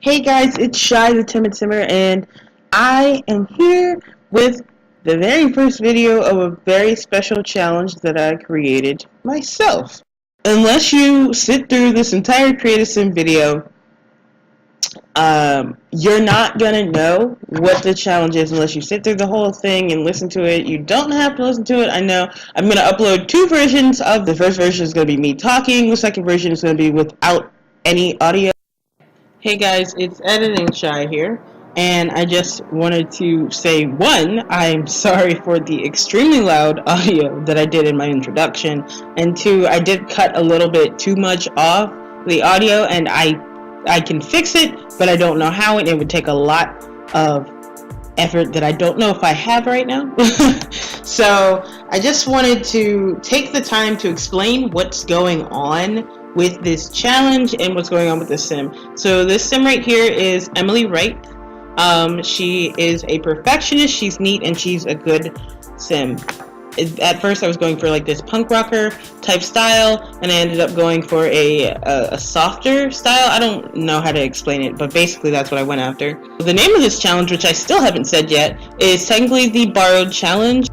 Hey guys, it's Shai the Timid Simmer, and I am here with the very first video of a very special challenge that I created myself. Unless you sit through this entire Create a Sim video, you're not gonna know what the challenge is unless you sit through the whole thing and listen to it. You don't have to listen to it. I know I'm gonna upload two versions of the first version is gonna be me talking. The second version is gonna be without any audio. Hey guys, it's Editing Shai here, and I just wanted to say, one, I'm sorry for the extremely loud audio that I did in my introduction, and two, I did cut a little bit too much off the audio, and I can fix it, but I don't know how, and it would take a lot of effort that I don't know if I have right now. So I just wanted to take the time to explain what's going on with this challenge and what's going on with this sim. So this sim right here is Emily Wright. She is a perfectionist, she's neat, and she's a good sim. At first I was going for like this punk rocker type style, and I ended up going for a softer style. I don't know how to explain it, but basically that's what I went after. The name of this challenge, which I still haven't said yet, is technically the Borrowed Challenge.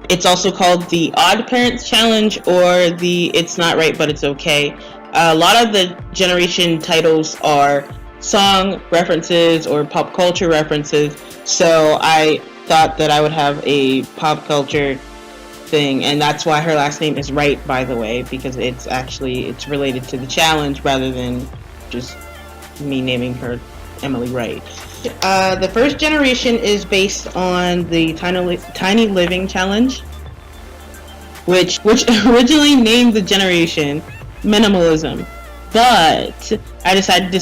It's also called the Odd Parents Challenge or the It's Not Right But It's Okay. A lot of the generation titles are song references or pop culture references, so I thought that I would have a pop culture thing, and that's why her last name is Wright, by the way, because it's related to the challenge rather than just me naming her Emily Wright. The first generation is based on the Tiny Living Challenge, which originally named the generation Minimalism, but I decided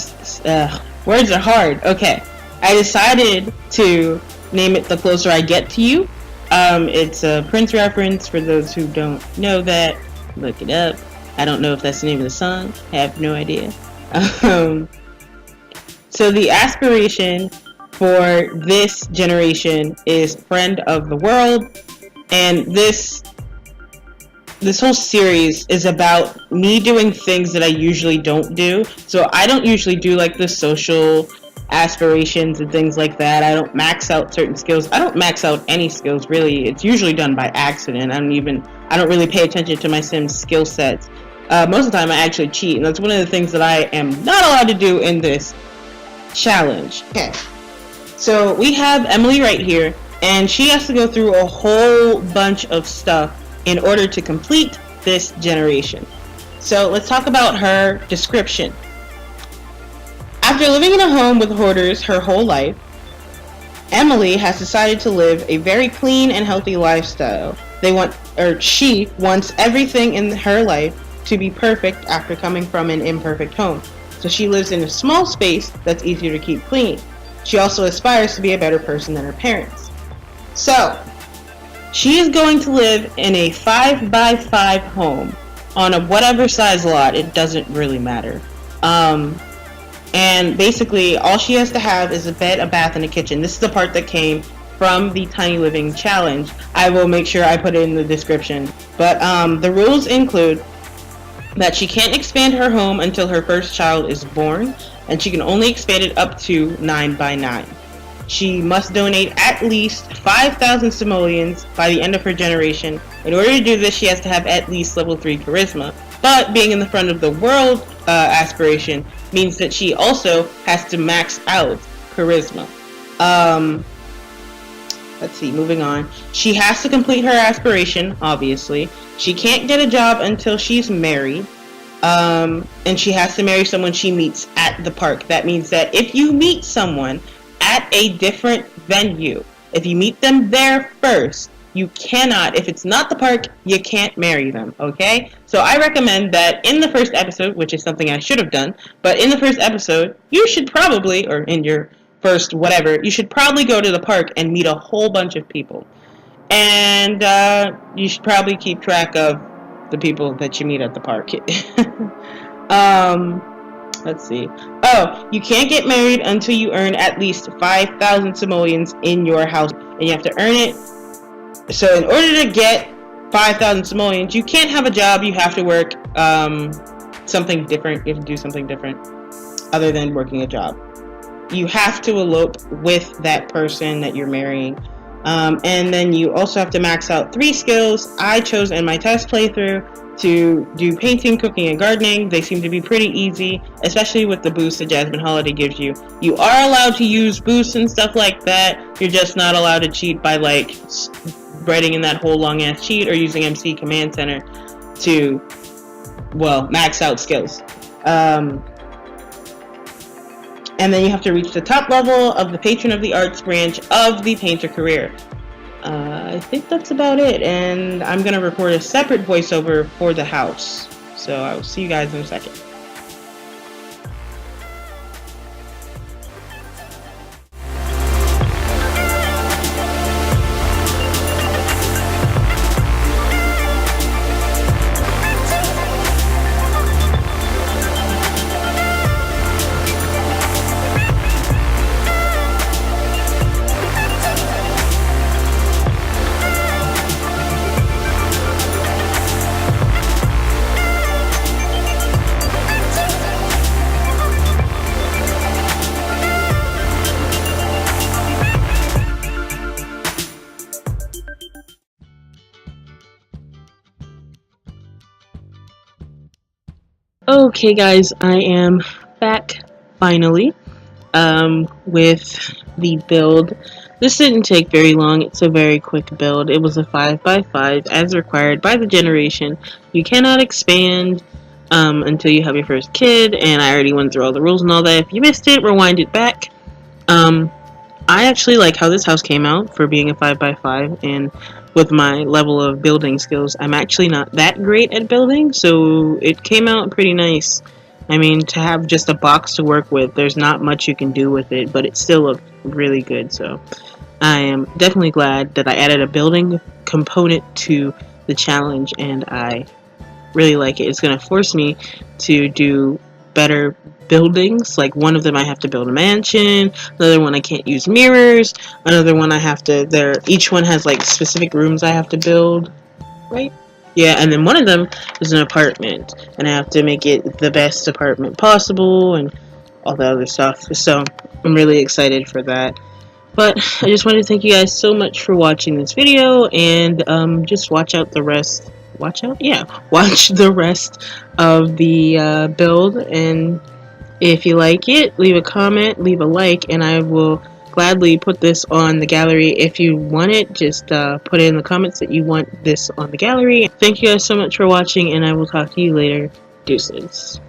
words are hard. Okay, I decided to name it The Closer I Get to You. It's a Prince reference. For those who don't know that, look it up. I don't know if that's the name of the song. I have no idea. So the aspiration for this generation is Friend of the World, and this whole series is about me doing things that I usually don't do. So I don't usually do like the social aspirations and things like that. I don't max out certain skills. I don't max out any skills, really. It's usually done by accident. I don't really pay attention to my Sims skill sets. Most of the time I actually cheat, and that's one of the things that I am not allowed to do in this challenge. Okay, so we have Emily right here, and she has to go through a whole bunch of stuff in order to complete this generation. So let's talk about her description. After living in a home with hoarders her whole life, Emily has decided to live a very clean and healthy lifestyle. She wants everything in her life to be perfect after coming from an imperfect home. So she lives in a small space that's easier to keep clean. She also aspires to be a better person than her parents. So she is going to live in a 5x5 home on a whatever size lot. It doesn't really matter. And basically all she has to have is a bed, a bath, and a kitchen. This is the part that came from the Tiny Living Challenge. I will make sure I put it in the description. But the rules include that she can't expand her home until her first child is born, and she can only expand it up to 9x9. She must donate at least 5,000 simoleons by the end of her generation. In order to do this, she has to have at least level 3 charisma. But being in the Front of the World aspiration means that she also has to max out charisma. Let's see, moving on. She has to complete her aspiration, obviously. She can't get a job until she's married. And she has to marry someone she meets at the park. That means that if you meet someone at a different venue, if you meet them there first, you cannot, if it's not the park, you can't marry them, okay? So I recommend that in the first episode, which is something I should have done, but in the first episode, you should probably, or in your first whatever, you should probably go to the park and meet a whole bunch of people. And you should probably keep track of the people that you meet at the park. Let's see. Oh, you can't get married until you earn at least 5,000 simoleons in your house, and you have to earn it. So in order to get 5,000 simoleons, you can't have a job. You have to work something different. You have to do something different other than working a job. you have to elope with that person that you're marrying. And then you also have to max out 3 skills. I chose in my test playthrough to do painting, cooking, and gardening. They seem to be pretty easy, especially with the boost that Jasmine Holiday gives you. You are allowed to use boosts and stuff like that. You're just not allowed to cheat by like writing in that whole long ass cheat or using MC Command Center to, well, max out skills. And then you have to reach the top level of the Patron of the Arts branch of the painter career. I think that's about it, and I'm going to record a separate voiceover for the house. So I will see you guys in a second. Okay guys, I am back finally with the build. This didn't take very long. It's a very quick build. It was a 5x5 as required by the generation. You cannot expand until you have your first kid, and I already went through all the rules and all that. If you missed it, rewind it back. I actually like how this house came out for being a 5x5, and with my level of building skills, I'm actually not that great at building, so it came out pretty nice. I mean, to have just a box to work with, there's not much you can do with it, but it still looked really good, so I am definitely glad that I added a building component to the challenge, and I really like it. It's going to force me to do better buildings. Like one of them I have to build a mansion, another one I can't use mirrors, another one I have to, each one has like specific rooms I have to build, right? Yeah, and then one of them is an apartment, and I have to make it the best apartment possible and all the other stuff. So I'm really excited for that. But I just wanted to thank you guys so much for watching this video, and just watch out the rest. Watch out? Yeah, watch the rest of the build, and if you like it, leave a comment, leave a like, and I will gladly put this on the gallery. If you want it, just put in the comments that you want this on the gallery. Thank you guys so much for watching, and I will talk to you later. Deuces.